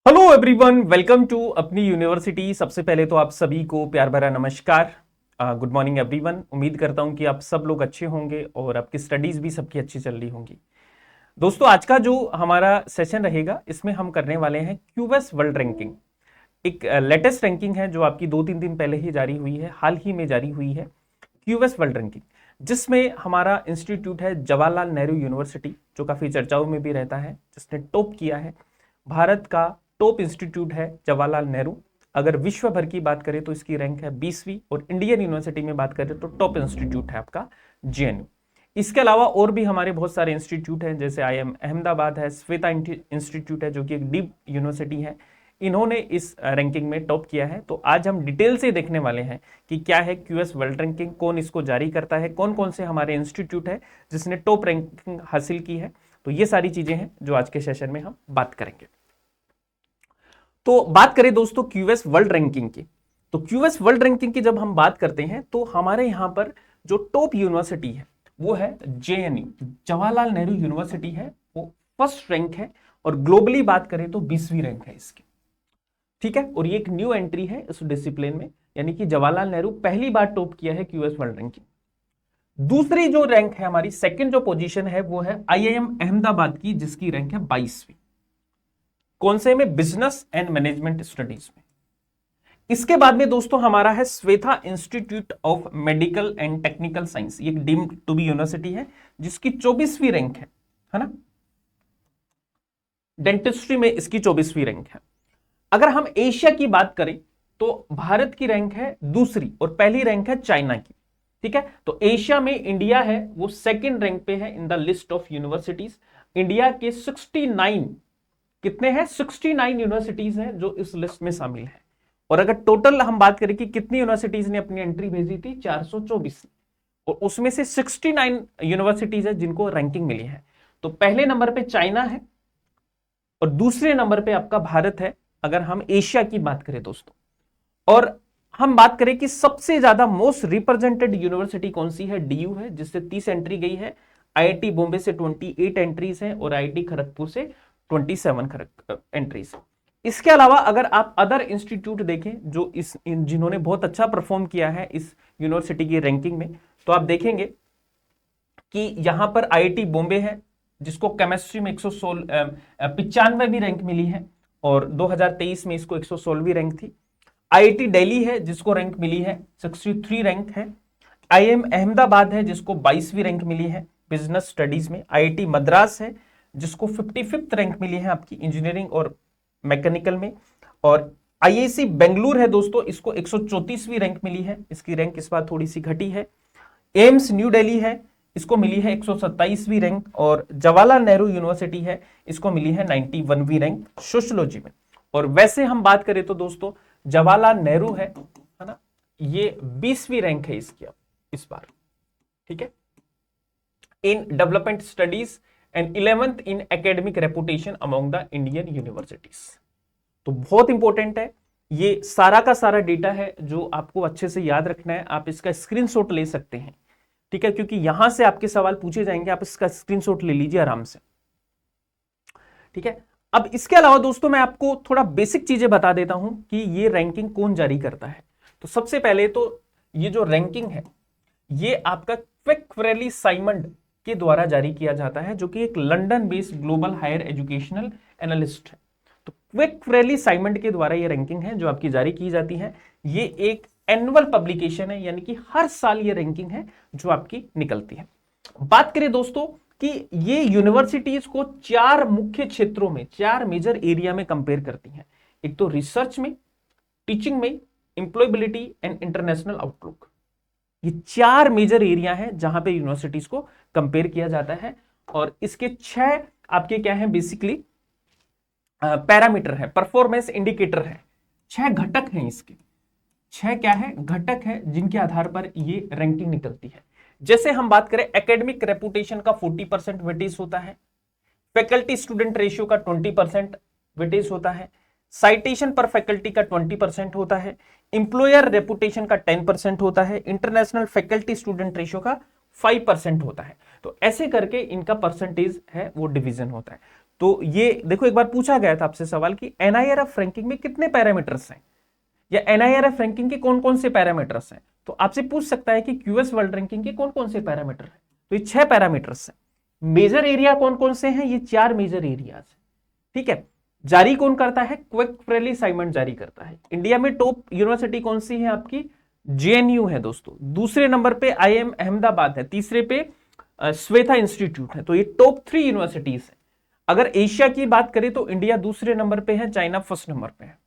Hello everyone, welcome to अपनी university. सबसे पहले तो आप सभी को प्यार भरा नमस्कार। Good morning everyone. उम्मीद करता हूं कि आप सब लोग अच्छे होंगे और आपकी स्टडीज भी सबकी अच्छी चल रही होंगी। दोस्तों, आज का जो हमारा सेशन रहेगा इसमें हम करने वाले हैं क्यूएस वर्ल्ड रैंकिंग। एक लेटेस्ट रैंकिंग है जो आपकी 2-3 दिन पहले ही जारी हुई है, हाल ही में जारी हुई है क्यूएस वर्ल्ड रैंकिंग, जिसमें हमारा इंस्टीट्यूट है जवाहरलाल नेहरू यूनिवर्सिटी, जो काफी चर्चाओं में भी रहता है, जिसने टॉप किया है। भारत का टॉप इंस्टीट्यूट है जवाहरलाल नेहरू। अगर विश्व भर की बात करें तो इसकी रैंक है 20वीं, और इंडियन यूनिवर्सिटी में बात करें तो टॉप इंस्टीट्यूट है आपका जेएनयू। इसके अलावा और भी हमारे बहुत सारे इंस्टीट्यूट हैं, जैसे आईएम अहमदाबाद है, श्वेता इंस्टीट्यूट है जो कि एक डीप यूनिवर्सिटी है। इन्होंने इस रैंकिंग में टॉप किया है। तो आज हम डिटेल से देखने वाले हैं कि क्या है क्यूएस वर्ल्ड रैंकिंग, कौन इसको जारी करता है, कौन कौन से हमारे इंस्टीट्यूट है जिसने टॉप रैंकिंग हासिल की है। तो ये सारी चीजें हैं जो आज के सेशन में हम बात करेंगे। तो बात करें दोस्तों क्यूएस वर्ल्ड रैंकिंग की, तो क्यूएस वर्ल्ड रैंकिंग की जब हम बात करते हैं तो हमारे यहां पर जो टॉप यूनिवर्सिटी है वो है जेएनयू, जवाहरलाल नेहरू यूनिवर्सिटी है, वो फर्स्ट रैंक है। और ग्लोबली बात करें तो 20वीं रैंक है इसकी। ठीक है, और ये एक न्यू एंट्री है इस डिसिप्लिन में, यानी कि जवाहरलाल नेहरू पहली बार टॉप किया है क्यूएस वर्ल्ड रैंकिंग। दूसरी जो रैंक है हमारी, सेकंड जो पोजीशन है वो है आईआईएम अहमदाबाद की, जिसकी रैंक है 22वीं। कौन से में? बिजनेस एंड मैनेजमेंट स्टडीज में। इसके बाद में दोस्तों हमारा है Shweta institute of medical and technical science, ये डीम्ड टू बी यूनिवर्सिटी है जिसकी 24वीं रैंक है ना। डेंटिस्ट्री में इसकी 24वीं रैंक है। अगर हम एशिया की बात करें तो भारत की रैंक है दूसरी और पहली रैंक है चाइना की। ठीक है, तो एशिया में इंडिया है वो सेकंड रैंक पे है in the list of universities. India के 69 कितने हैं? 69 यूनिवर्सिटीज हैं जो इस लिस्ट में शामिल है। और अगर टोटल हम बात करें कि कितनी यूनिवर्सिटीज ने अपनी एंट्री भेजी थी, 424, और उसमें से 69 यूनिवर्सिटीज है जिनको रैंकिंग मिली है। तो पहले नंबर पे चाइना है और दूसरे नंबर पे आपका भारत है, अगर हम एशिया की बात करें दोस्तों। और हम बात करें कि सबसे ज्यादा मोस्ट रिप्रेजेंटेड यूनिवर्सिटी कौन सी है, डीयू है, जिससे 30 एंट्री गई है। आईआईटी बॉम्बे से 28 एंट्रीज हैं और आईआईटी खड़गपुर से 27 एंट्रीज। इसके अलावा अगर आप अदर इंस्टीट्यूट देखें जो जिन्होंने बहुत अच्छा परफॉर्म किया है इस यूनिवर्सिटी की रैंकिंग में, तो आप देखेंगे कि यहां पर आईआईटी बॉम्बे है जिसको केमिस्ट्री में 195वीं रैंक मिली है और 2023 में इसको 116वीं रैंक थी। आईआईटी दिल्ली है जिसको रैंक मिली है 63 रैंक है। आईएम अहमदाबाद है जिसको 22वीं रैंक मिली है बिजनेस स्टडीज में। आईआईटी मद्रास है जिसको 55th रैंक मिली है आपकी इंजीनियरिंग और मैकेनिकल में। और आईआईसी बेंगलुरु है दोस्तों, इसको 134वीं रैंक मिली है, इसकी रैंक इस बार थोड़ी सी घटी है। एम्स न्यू दिल्ली है, इसको मिली है 127वीं रैंक। और जवाहरलाल नेहरू यूनिवर्सिटी है, इसको मिली है 91वीं रैंक सोशियोलॉजी में। और वैसे हम बात करें तो दोस्तों जवाहरलाल नेहरू है ना, ये 20वीं रैंक है इसकी अब इस बार। ठीक है, in development studies and 11th in academic reputation among the Indian universities. तो बहुत इंपॉर्टेंट है, ये सारा का सारा डेटा है जो आपको अच्छे से याद रखना है। आप इसका स्क्रीनशॉट ले सकते हैं, ठीक है, क्योंकि यहां से आपके सवाल पूछे जाएंगे, आप इसका स्क्रीनशॉट ले लीजिए आराम से। ठीक है, अब इसके अलावा दोस्तों मैं आपको थोड़ा बेसिक चीजें बता देता हूं कि ये रैंकिंग कौन जारी करता है। तो सबसे पहले तो ये जो रैंकिंग है ये आपका क्विक साइमंड के द्वारा जारी किया जाता है, जो कि एक London based global higher educational analyst है। तो क्विक साइमंड के द्वारा ये रैंकिंग है जो आपकी जारी की जाती है। ये एक एनुअल पब्लिकेशन है, यानी कि हर साल ये रैंकिंग है जो आपकी निकलती है। बात करें दोस्तों कि ये यूनिवर्सिटीज को 4 मुख्य क्षेत्रों में, 4 मेजर एरिया में कंपेयर करती हैं। एक तो रिसर्च में, टीचिंग में, एम्प्लॉयबिलिटी एंड इंटरनेशनल आउटलुक। ये 4 मेजर एरिया हैं जहां पे यूनिवर्सिटीज को कंपेयर किया जाता है। और इसके 6 आपके क्या है, बेसिकली पैरामीटर है, परफॉर्मेंस इंडिकेटर है। 6 घटक हैं इसके, 6 क्या है, घटक है जिनके आधार पर ये रैंकिंग निकलती है। जैसे हम बात करें एकेडमिक रेपुटेशन का 40% वेटेज होता है, फैकल्टी स्टूडेंट रेशियो का 20% वेटेज होता है, साइटेशन पर फैकल्टी का 20% होता है, इंप्लॉयर रेपुटेशन का 10% होता है, इंटरनेशनल फैकल्टी स्टूडेंट रेशियो का 5% होता है। तो ऐसे करके इनका परसेंटेज है वो डिवीजन होता है। तो ये देखो, एक बार पूछा गया था आपसे सवाल कि NIRF रैंकिंग में कितने पैरामीटर्स हैं, या NIRF रैंकिंग के कौन कौन से पैरामीटर्स हैं। तो आपसे पूछ सकता है कि QS वर्ल्ड रैंकिंग के कौन कौन से पैरामीटर हैं। तो ये 6 पैरामीटर्स हैं। मेजर एरिया कौन कौन से हैं, ये 4 मेजर एरियाज हैं। ठीक है, जारी कौन करता है, क्विक फ्रेली साइमंड जारी करता है। इंडिया में टॉप यूनिवर्सिटी कौन सी है आपकी, JNU है दोस्तों। दूसरे नंबर पे IIM अहमदाबाद है, तीसरे पे श्वेता इंस्टीट्यूट है। तो ये टॉप 3 यूनिवर्सिटीज है। अगर एशिया की बात करें तो इंडिया दूसरे नंबर पे है, चाइना फर्स्ट नंबर पे है।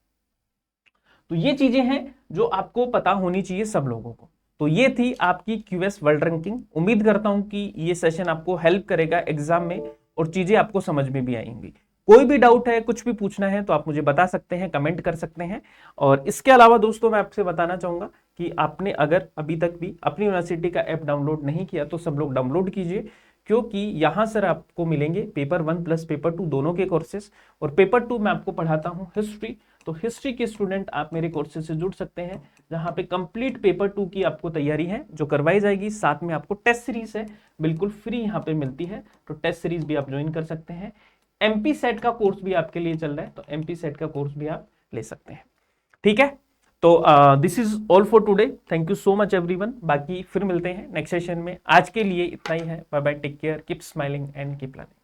तो ये चीजें हैं जो आपको पता होनी चाहिए सब लोगों को। तो ये थी आपकी QS वर्ल्ड रैंकिंग। उम्मीद करता हूं कि ये सेशन आपको हेल्प करेगा एग्जाम में और चीजें आपको समझ में भी आएंगी। कोई भी डाउट है, कुछ भी पूछना है तो आप मुझे बता सकते हैं, कमेंट कर सकते हैं। और इसके अलावा दोस्तों मैं आपसे बताना चाहूंगा कि आपने अगर अभी तक भी अपनी यूनिवर्सिटी का ऐप डाउनलोड नहीं किया तो सब लोग डाउनलोड कीजिए, क्योंकि यहां सर आपको मिलेंगे पेपर 1 प्लस पेपर 2 दोनों के कोर्सेज। और पेपर 2 में आपको पढ़ाता हूं हिस्ट्री। तो हिस्ट्री के स्टूडेंट आप मेरे कोर्सेज से जुड़ सकते हैं, जहां पे कंप्लीट पेपर 2 की आपको तैयारी है जो करवाई जाएगी। साथ में आपको टेस्ट सीरीज है, बिल्कुल फ्री यहाँ पे मिलती है। तो टेस्ट सीरीज भी आप ज्वाइन कर सकते हैं। MP सेट का कोर्स भी आपके लिए चल रहा है, तो MP सेट का कोर्स भी आप ले सकते हैं। ठीक है, तो this is all for today. Thank you so much everyone. बाकी फिर मिलते हैं नेक्स्ट सेशन में। आज के लिए इतना ही है। Bye bye, take care, keep smiling and keep learning.